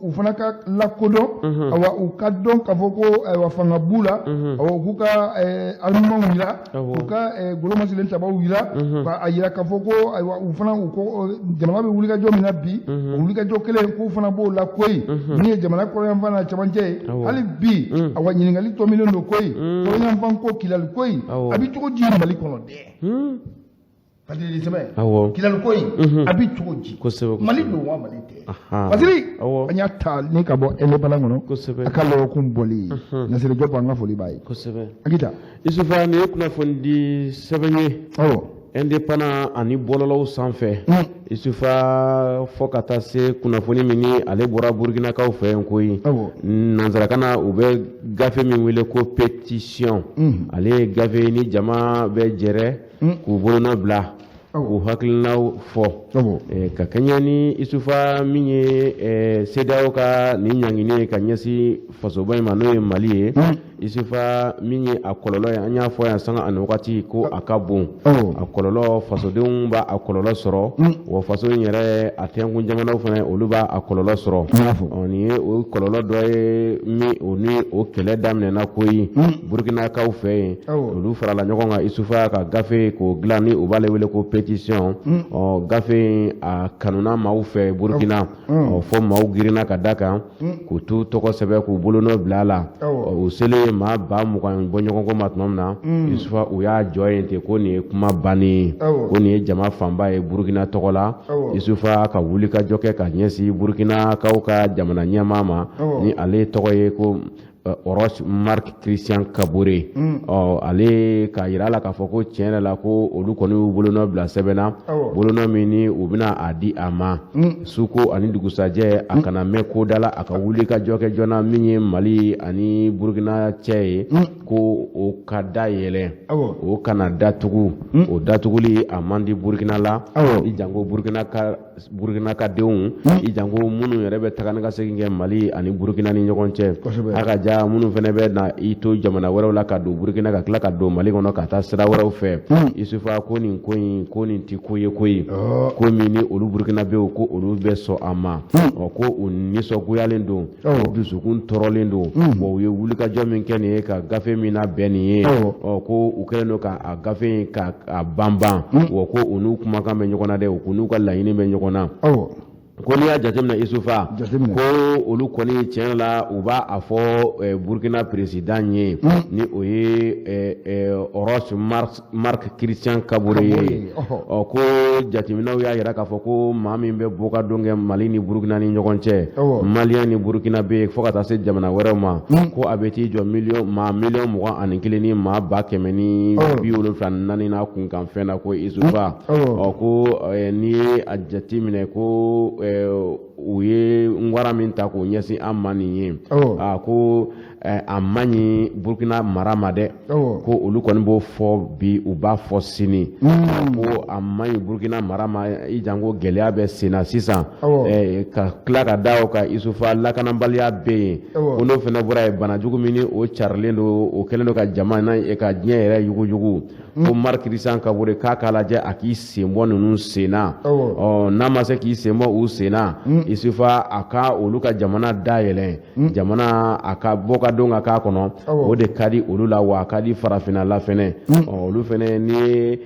u fana ka lakodɔn awa u ka dɔn k'a fɔ ko ayiwa fanga b'u la awa k'u ka armements yira k'u ka golomasilen tabaw yira k'a yira k'a fɔ ko ayiwa u fana u ko jamana bɛ wulikajɔ min na bi o wulikajɔ kelen k'u fana b'o la koyi min ye jamana kɔrɔyanfan n'a cɛmancɛ ye hali bi awa ɲininkali tɔ min do koyi kɔrɔyanfan ko kilali koyi a bɛ cogo di Mali kɔnɔ dɛ parce que sɛbɛn kilali koyi a bɛ cogo di Mali don wa Mali tɛ parce que an y'a ta ni ka bɔ indépendance kɔnɔ a ka lɔgɔkun bɔli Nasiri Jɔp an ka foli b'a ye Akita Isufa nin ye kunnafoni di sɛbɛn ye indépendant ani bɔlɔlɔw sanfɛ Isufa fɔ ka taa se kunnafoni min ni ale bɔra Burkinakaw fɛ yen koyi nanzarakan na u bɛ gafe min wele ko pétition ale ye gafe ni jama bɛ jɛrɛ k'u bolonɔ bila k'u hakilinaw fɔ ka kɛɲɛ ni Isufa min ye CEDEAO ka nin ɲangini ye ka ɲɛsin fasoba in ma n'o ye Mali ye Isufa min ye a kɔlɔlɔ ye an y'a fɔ yan sanga ani wagati ko a ka bon a kɔlɔlɔ fasodenw b'a a kɔlɔlɔ sɔrɔ wa faso in yɛrɛ a tɛnkun jamanaw fana olu b'a a kɔlɔlɔ sɔrɔ nin ye o kɔlɔlɔ dɔ ye min o ni o kɛlɛ daminɛna koyi Burkinakaw fɛ yen olu farala ɲɔgɔn kan Isufa ka gafe k'o dilan ni u b'ale wele ko pétition gafe a kanuna maaw fɛ Burkina fɔ maaw girinna ka da kan k'u t'u tɔgɔ sɛbɛn k'u bolonɔ bila a la o selen maa 20,000 bɔ ɲɔgɔn kɔ ma tuma min na Isufa u y'a jɔ yen ten ko nin ye kuma bannen ko nin ye jama fanba ye Burkina tɔgɔ la Isufa ka wulikajɔ kɛ ka ɲɛsin Burkinakaw ka jamana ɲɛmaa ma ni ale tɔgɔ ye ko Oroch Marc Christian Kabore ale ka yira la k'a fɔ ko tiɲɛ yɛrɛ la ko olu kɔni y'u bolonɔ bila sɛbɛnna bolonɔ min ni u bɛna a di a ma suko ani dugusajɛ a kana mɛn ko da la a ka wuli ka jɔ kɛ joona min ye Mali ani Burkina cɛ ye ko o ka da yɛlɛ o kana datugu o datuguli a man di Burkina la i janko Burkina ka denw i janko minnu yɛrɛ bɛ taga ni ka segin kɛ Mali ani Burkina ni ɲɔgɔn cɛ a ka ja minnu fana bɛ na i to jamana wɛrɛw la ka don Burkina ka tila ka don Mali kɔnɔ ka taa sira wɛrɛw fɛ Isufa ko nin ko in ko nin ti ko ye koyi ko min ni olu Burkinabew ko olu bɛ sɔn a ma ko u nisɔngoyalen don u dusukun tɔɔrɔlen don u ye wulikajɔ min kɛ nin ye ka gafe min na bɛn nin ye ko u kɛlen don ka a gafe in ka a banban wa ko u n'u kumakan bɛ ɲɔgɔn na dɛ u n'u ka laɲini bɛ ɲɔgɔn na ko n'i y'a jateminɛ Isufa ko olu kɔni tiɲɛ la u b'a a fɔ Burkina président ye ni o ye Oroch Marc Christian Kabore ye ko jateminɛw y'a yira k'a fɔ ko maa min bɛ bɔ ka don kɛ Mali ni Burkina ni ɲɔgɔn cɛ Malien ni Burkina bɛ fɔ ka taa se jamana wɛrɛw ma ko a bɛ t'i jɔ maa 21,000 ni maa 174 n'a kunkan fɛn na ko Isufa ko n'i ye a jateminɛ ko u ye ngwara min ta k'o ɲɛsin an ma nin ye ko a man ɲi Burkina mara ma dɛ ko olu kɔni b'o fɔ bi u b'a fɔ sini ko a man ɲi Burkina mara ma i janko gɛlɛya bɛ sen na sisan ka tila ka da o kan Isufa lakanabaliya bɛ yen ko n'o fana bɔra yen banajugu min ni o carilen don o kɛlen don ka jamana ka diɲɛ yɛrɛ yuguyugu ko Marc Christian Kabore k'a k'a lajɛ a k'i sen bɔ ninnu sen na n'a ma se k'i sen bɔ u sen na Isufa a ka olu ka jamana dayɛlɛ jamana a ka bɔ ka don ka k'a kɔnɔ o de ka di olu la wa a ka di farafinna la fɛnɛ olu fɛnɛ ni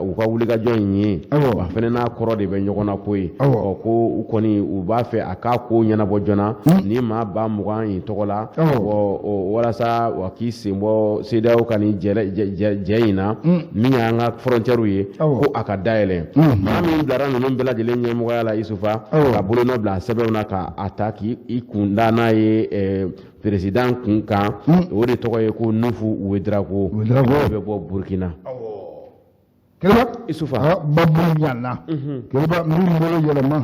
u ka wuli ka jɔn in ye wa fɛnɛ n'a kɔrɔ de bɛ ɲɔgɔn na ko ye ko u kɔni u b'a fɛ a k'a ko ɲɛnabɔ joona ni maa ba 20 in tɔgɔ la walasa wa k'i sen bɔ CEDEAO ka nin jɛ in na min y'an ka frontière ye ko a ka dayɛlɛ maa min bilara ninnu bɛɛ lajɛlen ɲɛmɔgɔya la Isufa ka bolonɔ bila sɛbɛnw na k'a ta k'i kunda n'a ye président kun kan o de tɔgɔ ye ko Nufu Ouédraogo bɛ bɔ Burkina Kɛlɛba Isufa babu ɲana kɛlɛba min bolo yɛlɛma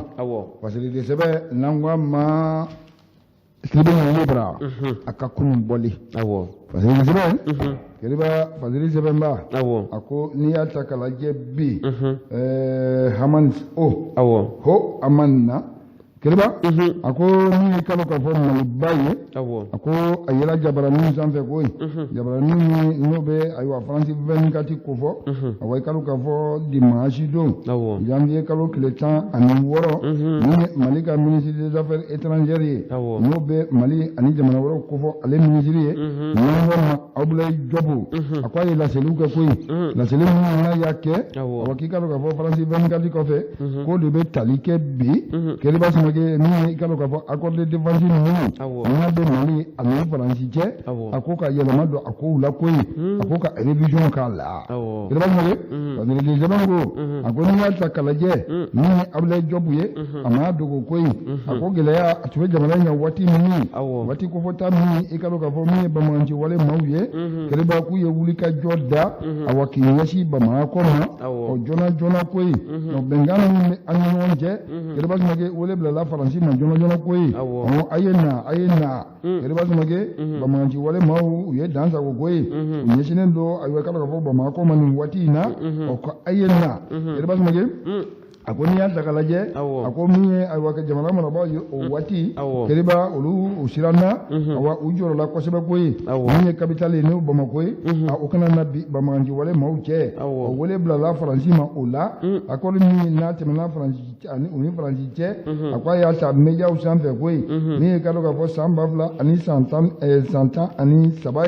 parce que de sɛbɛ n'an ko a ma sɛbɛn min bara a ka kunun bɔli parce que sɛbɛn kɛlɛba fadili sɛbɛnba a ko n'i y'a ta k'a lajɛ bi Haman ho Haman na kɛlɛba a ko min ye kalo ka fɔ Maliba ye a ko a yɛlɛ jabaranin sanfɛ koyi jabaranin n'o bɛ ayiwa France 24 ko fɔ a wa kalo ka fɔ dimanche don janvier kalo tile 16 ni Mali ka ministre des affaires étrangères ye n'o bɛ Mali ani jamana wɛrɛw ko fɔ ale ministre ye ɲɛmɔgɔ Abdoulaye Diop a ko a ye laseliw kɛ koyi laseli minnu n'a y'a kɛ a wa k'i kalo ka fɔ France 24 kɔfɛ k'o de bɛ tali kɛ bi kɛlɛba ni kalo ka fɔ accord de défense ninnu n'a bɛ Mali ani Faransi cɛ a ko ka yɛlɛma don a kow la koyi a ko ka révision k'a la kɛlɛba parce que les sɛbɛn ko a ko n'i y'a ta k'a lajɛ min ye Abdoulaye Diop ye a ma dogo koyi a ko gɛlɛya a tun bɛ jamana in kan waati min waati kofɔta min i kalo ka fɔ min ye Bamaganci wale maaw ye kɛlɛba k'u ye wuli ka jɔ da a wa k'i ɲɛsin Bamakɔ ma o joona joona koyi bɛnkan min bɛ an ni ɲɔgɔn cɛ kɛlɛba wele bila Faransi ma joona koyi a ye na kɛlɛba Bamaganci wale maaw u ye dansago koyi u ɲɛsinnen don a ye kalo ka fɔ Bamakɔ ma nin waati in na ko a ye na kɛlɛba a ko n'i y'a ta k'a lajɛ a ko min ye ayiwa jamana marabaaw ye o waati kɛlɛba olu u siranna awa u jɔrɔla kosɛbɛ koyi min ye capitale ye n'o Bamako ye o kana na bi Bamaganci wale maaw cɛ o wele bilala Faransi ma o la accord min n'a tɛmɛna u ni Faransi cɛ a ko a y'a ta médiaw sanfɛ koyi min ye kalo ka fɔ san 2013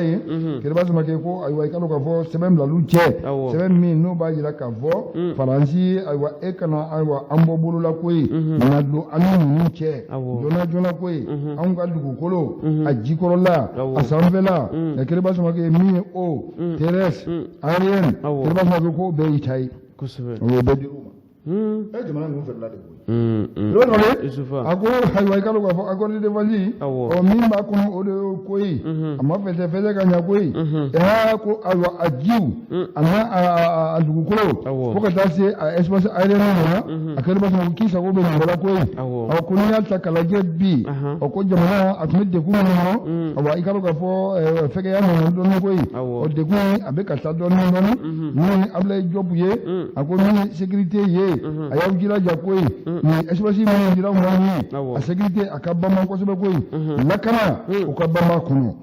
ye kɛlɛba Samakɛ ko ayiwa i kalo ka fɔ sɛbɛn bilaliw cɛ sɛbɛn min n'o b'a jira k'a fɔ Faransi ayiwa e kana ayiwa an bɔ bolola koyi na don an ni ninnu cɛ joona koyi anw ka dugukolo a jikɔrɔla a sanfɛla kɛlɛba Samakɛ min ye o terrestre aérienne kɛlɛba Samakɛ ko bɛɛ y'i ta ye o bɛɛ dir'u ma jamana ninnu fɛrɛla de koyi a ko ayiwa i kalo k'a fɔ accord de défense min b'a kɔnɔ o de ye koyi a ma fɛsɛ ka ɲɛ koyi ko ayiwa a jiw a n'a a dugukolo fo ka taa se a espace aérien ma a kɛlɛba Samakɛ k'i sago bɛ nin bɛɛ la koyi ko n'i y'a ta k'a lajɛ bi ko jamana a tun bɛ degun minnu kɔnɔ ayiwa i kalo k'a fɔ fɛgɛya nana dɔɔnin koyi o degun a bɛ ka taa dɔɔnin min Abdoulaye Diop ye a ko min ye sécurité ye a y'aw jilaja koyi ni espace minnu dira mɔgɔw ye a sécurité a ka banban kosɛbɛ koyi lakana o ka banban kɔnɔ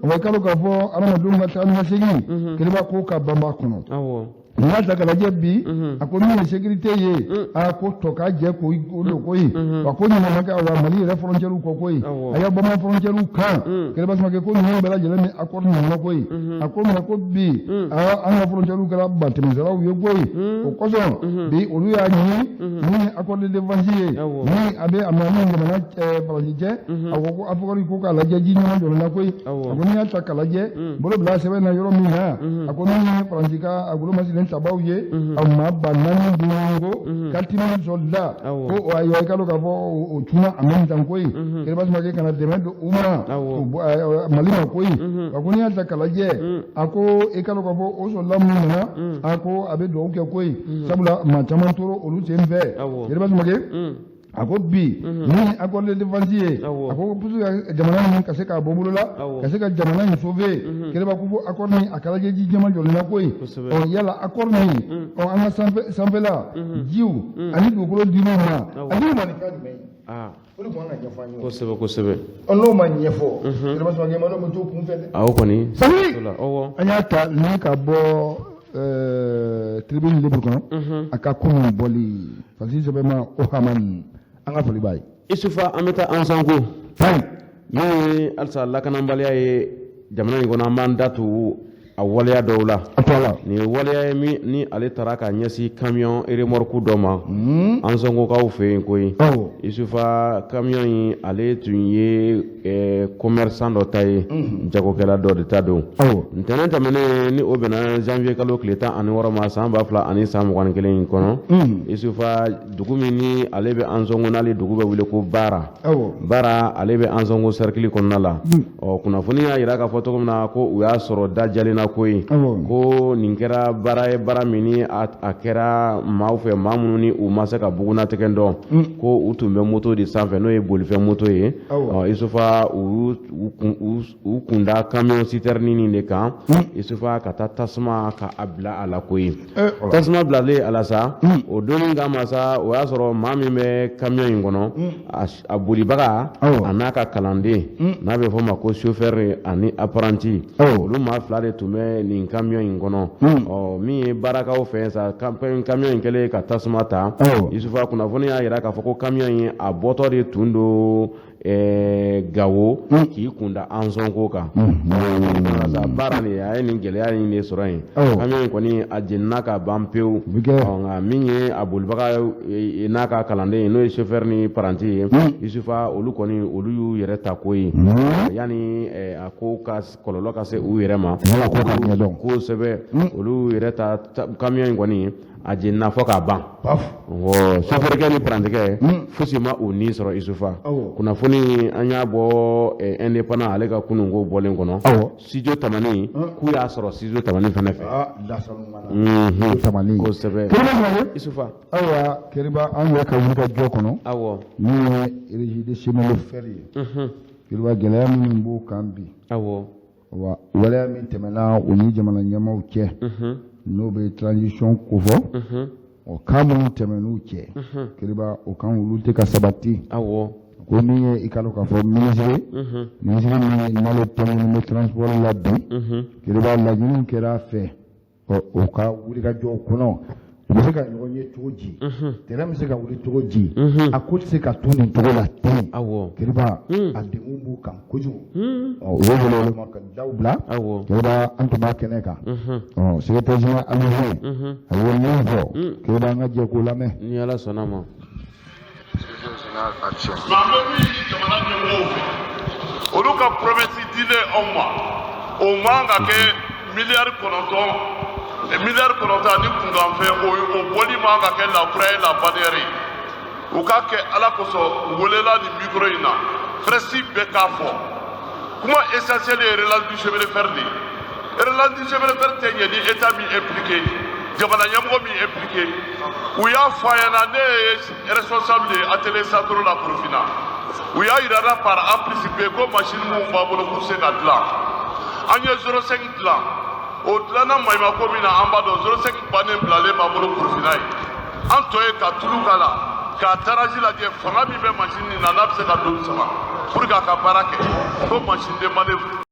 o kalo k'a fɔ adamadenw ka taa ni ka segin kɛlɛba ko ka banban kɔnɔ n'i y'a ta k'a lajɛ bi a ko min ye sécurité ye a ko tɔ k'a jɛ k'o don koyi a ko ɲinama kɛ awa Mali yɛrɛ frontière kɔ koyi a y'a bamanan frontière kan kɛlɛba Samakɛ ko ninnu bɛɛ lajɛlen bɛ accord ɲɔgɔn koyi a ko mɛ ko bi an ka frontière kɛra batɛmɛsiraw ye koyi o kosɔn bi olu y'a ɲini min ye accord de défense ye min a bɛ a ni jamana Faransi cɛ a ko ko Afrique ko k'a lajɛ ji ɲɔgɔn jɔlen na koyi a ko n'i y'a ta k'a lajɛ bolo bila sɛbɛn na yɔrɔ min na a ko min ye Faransi ka agolomasilen sabaw ye a ma ba naani duuru kaltimi soldat ko ayiwa i kalo k'a fɔ o tuna a même temps koyi kɛlɛba Samakɛ kana dɛmɛ don u ma Mali ma koyi a ko n'i y'a ta k'a lajɛ a ko i kalo k'a fɔ o soldat minnu nana a ko a bɛ dugawu kɛ koyi sabula maa caman tora olu sen fɛ kɛlɛba Samakɛ a ko bi ni accord de défense ye a ko pour que jamana in ka se k'a bɔ bolo la ka se ka jamana in sauver kɛlɛba ko fɔ accord min a ka lajɛ ji jɛman jɔlen na koyi yala accord min an ka sanfɛla jiw ani dugukolo dir'u ma a dir'u ma nin kan jumɛn ye o de kan ka ɲɛfɔ an ye kosɛbɛ n'o ma ɲɛfɔ kɛlɛba Samakɛ ma n'o bɛ to kun fɛ dɛ o kɔni an y'a ta ni ka bɔ tribune libre kɔnɔ a ka kunun bɔli Faransi sɛbɛnma o Hamani an ka foli b'a ye Isufa an bɛ taa an sanko min ye halisa lakanabaliya ye jamana in kɔnɔ an b'an da tugu a waleya dɔw la ni waleya ye ni ale taara ka ɲɛsi camion remorque dɔ ma an sɔngokaw fɛ yen koyi Isufa camion in ale tun ye commerçant dɔ ta ye jagokɛla dɔ de ta don ntɛnɛn tɛmɛnen ni o bɛnna janvier kalo tile 16 ma san 2021 kɔnɔ Isufa dugu min ni ale bɛ an sɔngo n'ale dugu bɛ wele ko Bara ale bɛ an sɔngo cercle kɔnɔna la kunnafoni y'a yira k'a fɔ cogo min na ko u y'a sɔrɔ da jalen na koyi ko nin kɛra baara ye baara min ni a kɛra maaw fɛ maa minnu ni u ma se ka bugunatigɛ dɔn ko u tun bɛ moto de sanfɛ n'o ye bolifɛn moto ye Isufa u kunda camion citerne de kan Isufa ka taa tasuma ka a bila a la koyi tasuma bilalen a la sa o donni kama sa o y'a sɔrɔ maa min bɛ camion in kɔnɔ a bolibaga a n'a ka kalanden n'a bɛ fɔ o ma ko chauffeur ani apprenti olu maa fila de tun bɛ nin camion in kɔnɔ min ye baarakaw fɛ sa camion in kɛlen ka tasuma ta Isufa kunnafoni y'a jira k'a fɔ ko camion in a bɔtɔ de tun don Gawo k'i kunda Anzongo kan baara nin a ye nin gɛlɛya in de sɔrɔ yen camion in kɔni a jenina ka ban pewu nka min ye a bolibaga n'a ka kalanden ye n'o ye chauffeur ni apprenti ye Isufa olu kɔni olu y'u yɛrɛ ta ko ye yani a ko ka kɔlɔlɔ ka se u yɛrɛ ma kosɛbɛ olu yɛrɛ ta camion in kɔni a jenina fɔ k'a ban chauffeur ni apprenti fosi ma o ni sɔrɔ Isufa kunnafoni an y'a bɔ indépendant ale ka kununko bɔlen kɔnɔ studio tamani k'u y'a sɔrɔ studio tamani fɛnɛ fɛ kosɛbɛ Isufa ayiwa Keriba an yɛrɛ ka wuli ka jɔ kɔnɔ min ye régie de chemin de fer ye Keriba gɛlɛya minnu b'o kan bi waleya min tɛmɛna o ni jamana ɲɛmaaw cɛ n'o bɛ transition kofɔ kan minnu tɛmɛn'u cɛ Keriba o kan olu tɛ ka sabati ko min ye i ka dɔn k'a fɔ ministre min n'ale tɛmɛnen bɛ transport la bi Keriba laɲiniw kɛra a fɛ o ka wuli ka jɔ o kɔnɔ u bɛ se ka ɲɔgɔn ye cogo di terrain bɛ se ka wuli cogo di a ko tɛ se ka to nin cogo la ten Keriba a degun b'u kan kojugu u ye welewelema ka daw bila Keriba an tun b'a kɛnɛ kan secrétaire général Aliou a ye min fɔ Keriba an ka jɛ k'o lamɛn ni Ala sɔnna ma jamana ɲɛmɔgɔw fɛ olu ka promesse dilen anw ma o man ka kɛ miliyari 9 ani kunkanfɛn o bɔli man ka kɛ lafura ye la bannière ye u ka kɛ Ala kosɔn u welela nin micro in na presse bɛɛ k'a fɔ kuma essentiel ye relance du chemin de fer de ye relance du chemin de fer tɛ ɲɛ ni état min impliqué jamana ɲɛmɔgɔ min impliqué u y'a fɔ a ɲɛna ne ye responsable de atelier centre la Burkina u y'a yira na par anticipé ko machine mun b'a bolo k'u se ka dilan an ye 05 dilan o dilanna maɲumako min na an b'a dɔn 05 bannen bilalen b'a bolo Burkina ye an tɔ ye ka tulu k'a la k'a taraji lajɛ fanga min bɛ machine nin na n'a bɛ se ka don sama pour que a ka baara kɛ ko machine de manœuvre